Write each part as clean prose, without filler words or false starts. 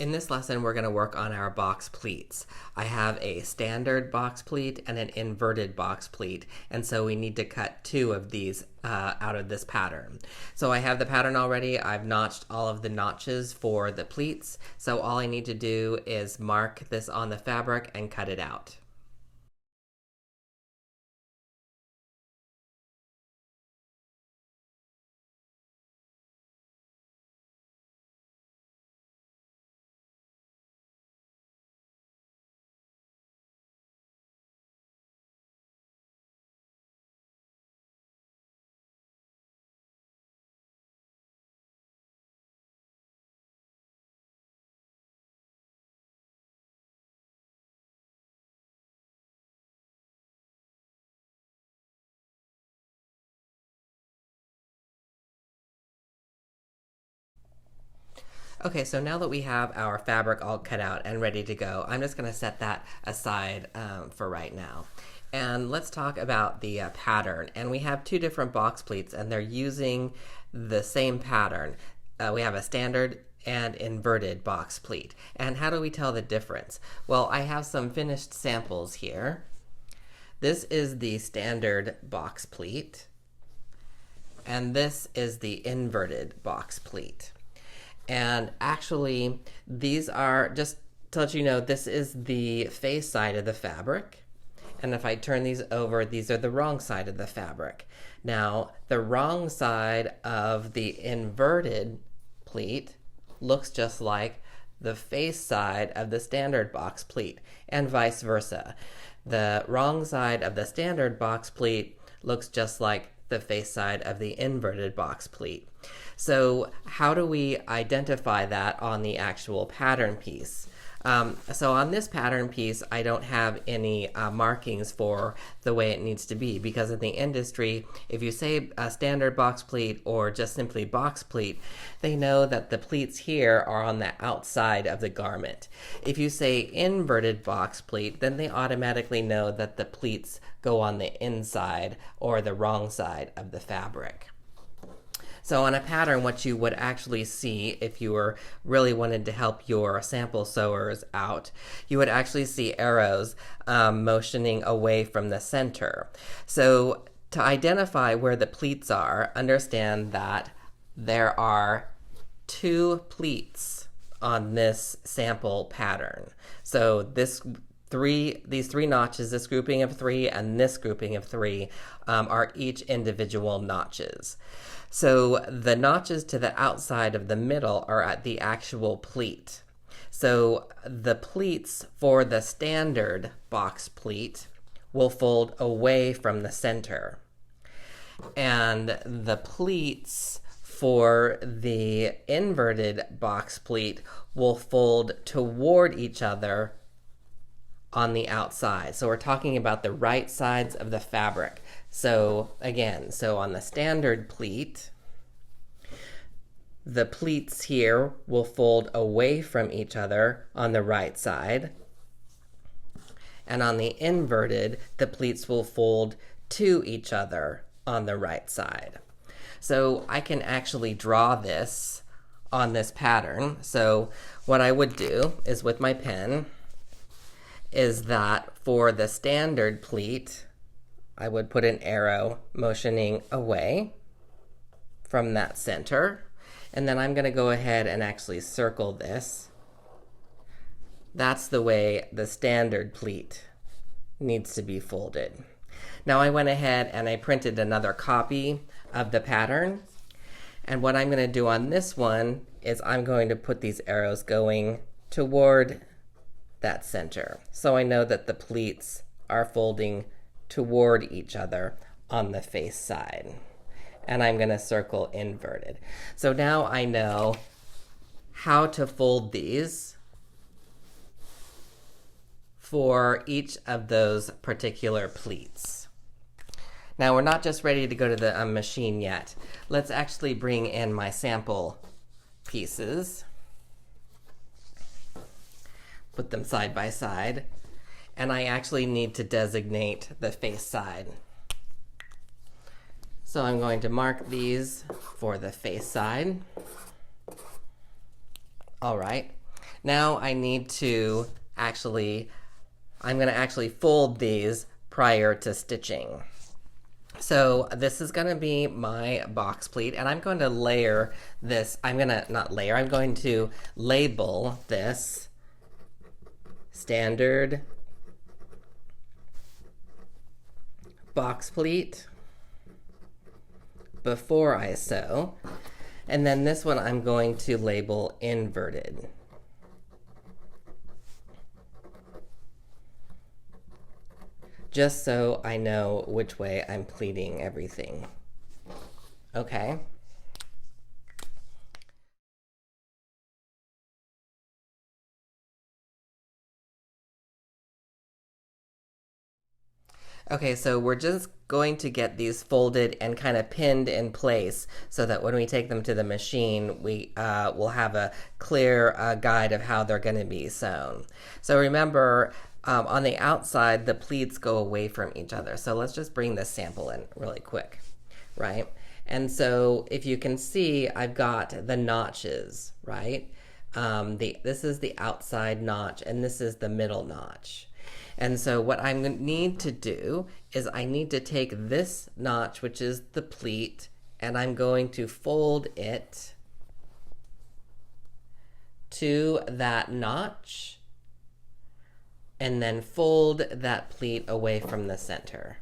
In this lesson, we're going to work on our box pleats. I have a standard box pleat and an inverted box pleat, and so we need to cut two of these out of this pattern. So I have the pattern already. I've notched all of the notches for the pleats, so all I need to do is mark this on the fabric and cut it out. Okay, so now that we have our fabric all cut out and ready to go, I'm just going to set that aside for right now. And let's talk about the pattern. And we have two different box pleats, and they're using the same pattern. We have a standard and inverted box pleat. And how do we tell the difference? Well, I have some finished samples here. This is the standard box pleat, and this is the inverted box pleat. And actually, these are, just to let you know, this is the face side of the fabric. And if I turn these over, these are the wrong side of the fabric. Now, the wrong side of the inverted pleat looks just like the face side of the standard box pleat, and vice versa. The wrong side of the standard box pleat looks just like the face side of the inverted box pleat. So how do we identify that on the actual pattern piece? So on this pattern piece, I don't have any markings for the way it needs to be, because in the industry, if you say a standard box pleat or just simply box pleat, they know that the pleats here are on the outside of the garment. If you say inverted box pleat, then they automatically know that the pleats go on the inside or the wrong side of the fabric. So on a pattern, what you would actually see if you were really wanted to help your sample sewers out, you would actually see arrows motioning away from the center. So to identify where the pleats are, understand that there are two pleats on this sample pattern. So these three notches, this grouping of three and this grouping of three, are each individual notches. So the notches to the outside of the middle are at the actual pleat. So the pleats for the standard box pleat will fold away from the center. And the pleats for the inverted box pleat will fold toward each other on the outside. So we're talking about the right sides of the fabric. So again, so on the standard pleat, the pleats here will fold away from each other on the right side. And on the inverted, the pleats will fold to each other on the right side. So I can actually draw this on this pattern. So what I would do is with my pen is that for the standard pleat, I would put an arrow motioning away from that center. And then I'm going to go ahead and actually circle this. That's the way the standard pleat needs to be folded. Now I went ahead and I printed another copy of the pattern. And what I'm going to do on this one is I'm going to put these arrows going toward that center. So I know that the pleats are folding toward each other on the face side. And I'm going to circle inverted. So now I know how to fold these for each of those particular pleats. Now we're not just ready to go to the machine yet. Let's actually bring in my sample pieces. Put them side by side. And I actually need to designate the face side. So I'm going to mark these for the face side. All right. Now I need to I'm going to actually fold these prior to stitching. So this is going to be my box pleat, and I'm going to layer this. I'm going to label this standard box pleat before I sew. And then this one I'm going to label inverted. Just so I know which way I'm pleating everything. Okay. Okay, so we're just going to get these folded and kind of pinned in place so that when we take them to the machine, we will have a clear guide of how they're going to be sewn. So remember, on the outside, the pleats go away from each other. So let's just bring this sample in really quick, right? And so if you can see, I've got the notches, right? This is the outside notch, and this is the middle notch. And so what I need to do is I need to take this notch, which is the pleat, and I'm going to fold it to that notch and then fold that pleat away from the center.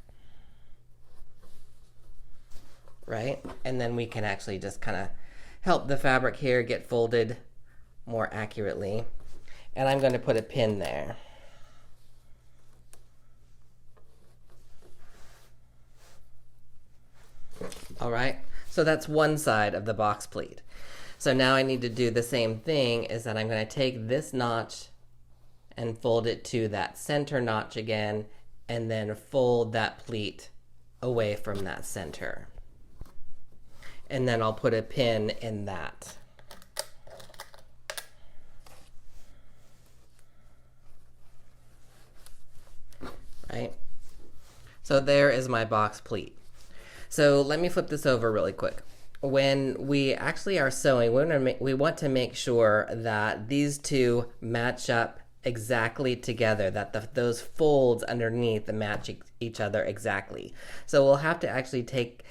Right? And then we can actually just kind of help the fabric here get folded more accurately. And I'm going to put a pin there. All right, so that's one side of the box pleat. So now I need to do the same thing, is that I'm going to take this notch and fold it to that center notch again, and then fold that pleat away from that center. And then I'll put a pin in that. Right? So there is my box pleat. So let me flip this over really quick. When we actually are sewing, we want to make sure that these two match up exactly together, that those folds underneath match each other exactly. So we'll have to actually take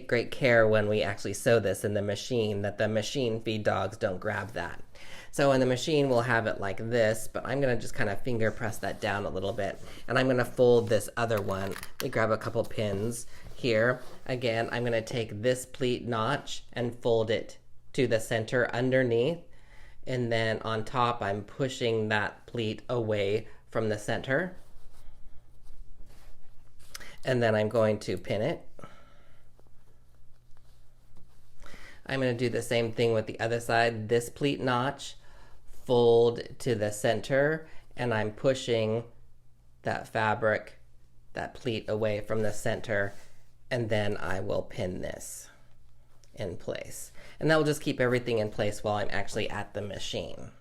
great care when we actually sew this in the machine, that the machine feed dogs don't grab that. So in the machine, we'll have it like this, but I'm going to just kind of finger press that down a little bit. And I'm going to fold this other one. Let me grab a couple pins here. Again, I'm going to take this pleat notch and fold it to the center underneath. And then on top, I'm pushing that pleat away from the center. And then I'm going to pin it. I'm going to do the same thing with the other side. This pleat notch, fold to the center, and I'm pushing that fabric, that pleat away from the center, and then I will pin this in place. And that will just keep everything in place while I'm actually at the machine.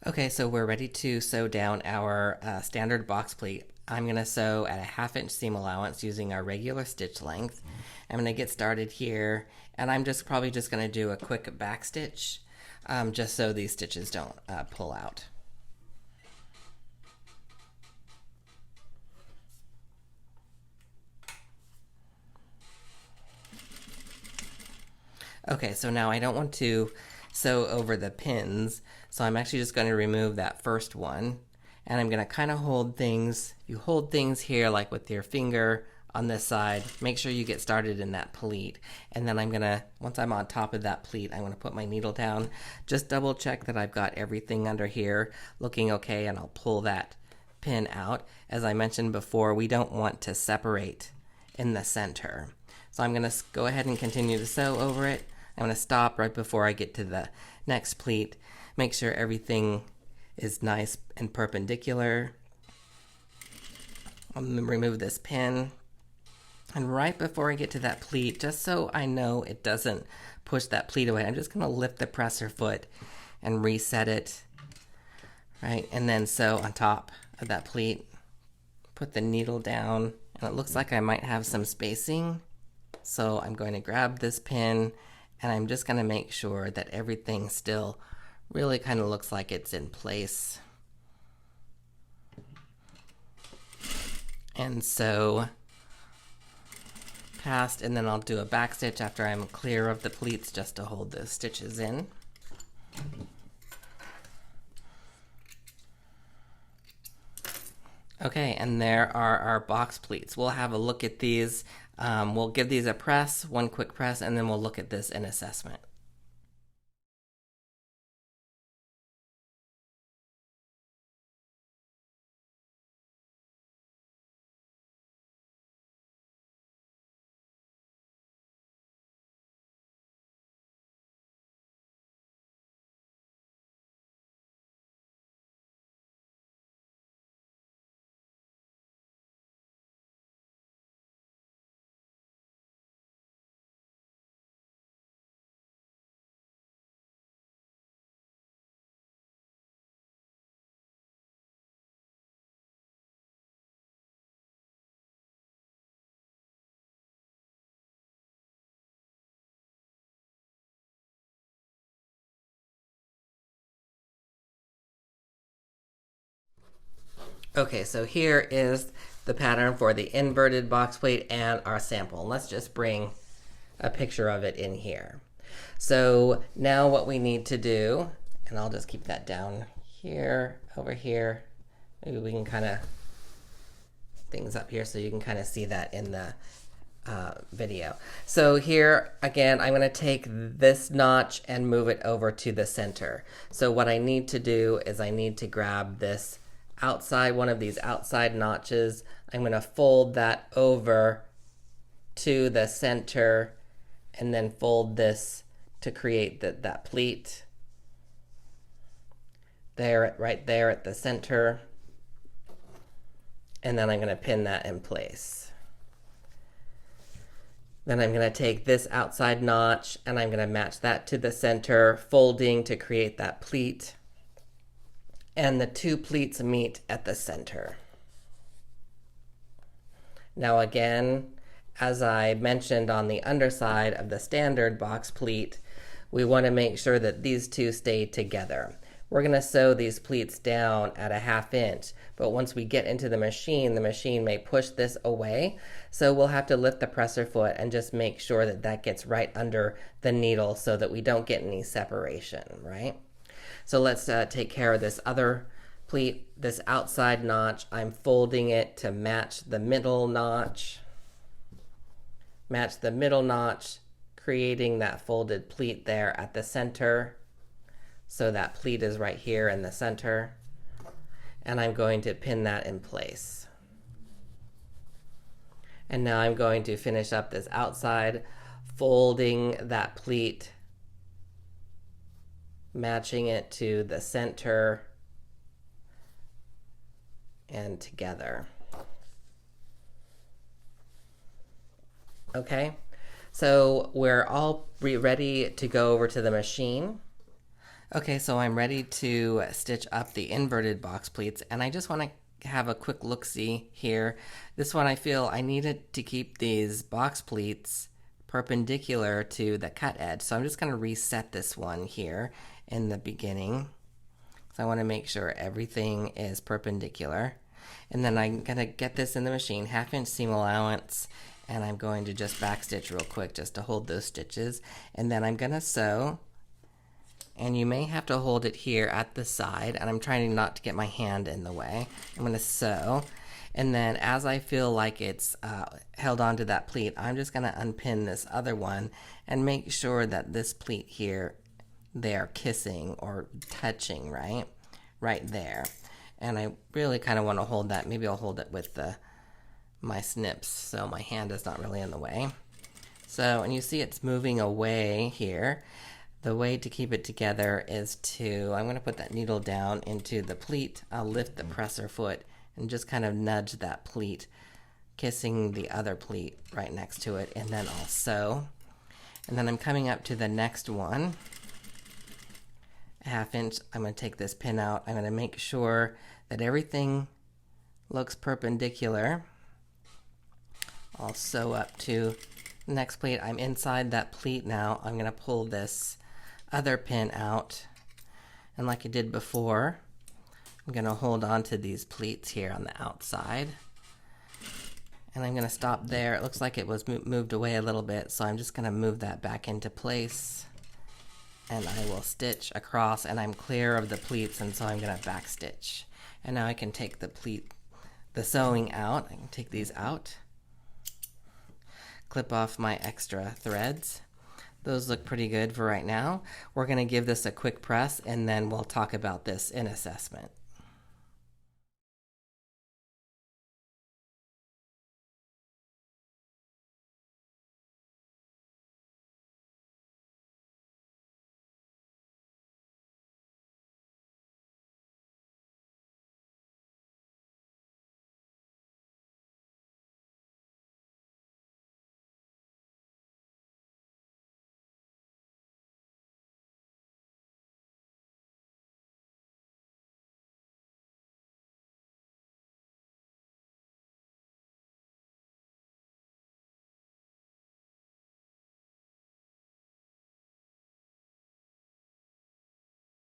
Okay, so we're ready to sew down our standard box pleat. I'm going to sew at a 1/2 inch seam allowance using our regular stitch length. I'm going to get started here, and I'm probably just going to do a quick back stitch, just so these stitches don't pull out. Okay, so now I don't want to sew over the pins, so I'm actually just going to remove that first one, and I'm going to kind of hold things. You hold things here like with your finger on this side. Make sure you get started in that pleat, and then I'm going to, once I'm on top of that pleat, I'm going to put my needle down, just double check that I've got everything under here looking okay, and I'll pull that pin out. As I mentioned before, we don't want to separate in the center. So I'm going to go ahead and continue to sew over it. I'm going to stop right before I get to the next pleat. Make sure everything is nice and perpendicular. I'm going to remove this pin. And right before I get to that pleat, just so I know it doesn't push that pleat away, I'm just going to lift the presser foot and reset it. Right, and then sew on top of that pleat. Put the needle down, and it looks like I might have some spacing. So I'm going to grab this pin, and I'm just going to make sure that everything still really kind of looks like it's in place. And so past, and then I'll do a back stitch after I'm clear of the pleats just to hold those stitches in. Okay, and there are our box pleats. We'll have a look at these. We'll give these a press, one quick press, and then we'll look at this in assessment. Okay, so here is the pattern for the inverted box pleat and our sample. Let's just bring a picture of it in here. So now what we need to do, and I'll just keep that down here, over here. Maybe we can kind of things up here so you can kind of see that in the video. So here again, I'm going to take this notch and move it over to the center. So what I need to do is I need to grab this outside, one of these outside notches. I'm going to fold that over to the center and then fold this to create that pleat there, right there at the center. And then I'm going to pin that in place. Then I'm going to take this outside notch and I'm going to match that to the center, folding to create that pleat. And the two pleats meet at the center. Now again, as I mentioned on the underside of the standard box pleat, we want to make sure that these two stay together. We're going to sew these pleats down at a 1/2 inch, but once we get into the machine may push this away. So we'll have to lift the presser foot and just make sure that that gets right under the needle so that we don't get any separation, right? So let's take care of this other pleat, this outside notch. I'm folding it to match the middle notch. Match the middle notch, creating that folded pleat there at the center. So that pleat is right here in the center. And I'm going to pin that in place. And now I'm going to finish up this outside, folding that pleat, matching it to the center and together. Okay, so we're all ready to go over to the machine. Okay, so I'm ready to stitch up the inverted box pleats, and I just want to have a quick look-see here. This one I feel I needed to keep these box pleats perpendicular to the cut edge, so I'm just going to reset this one here in the beginning. So I want to make sure everything is perpendicular. And then I'm going to get this in the machine, 1/2 inch seam allowance, and I'm going to just backstitch real quick just to hold those stitches. And then I'm going to sew, and you may have to hold it here at the side, and I'm trying not to get my hand in the way. I'm going to sew, and then as I feel like it's held onto that pleat, I'm just going to unpin this other one and make sure that this pleat here, they're kissing or touching, right there. And I really kind of want to hold that. Maybe I'll hold it with my snips so my hand is not really in the way. So, and you see it's moving away here. The way to keep it together is I'm going to put that needle down into the pleat. I'll lift the presser foot and just kind of nudge that pleat, kissing the other pleat right next to it, and then I'll sew. And then I'm coming up to the next one, 1/2 inch. I'm going to take this pin out. I'm going to make sure that everything looks perpendicular. I'll sew up to the next pleat. I'm inside that pleat now. I'm going to pull this other pin out And like I did before, I'm going to hold on to these pleats here on the outside. And I'm going to stop there. It looks like it was moved away a little bit, so I'm just going to move that back into place. And I will stitch across, and I'm clear of the pleats, and so I'm going to back stitch. And now I can take the sewing out. I can take these out, clip off my extra threads. Those look pretty good for right now. We're going to give this a quick press, and then we'll talk about this in assessment.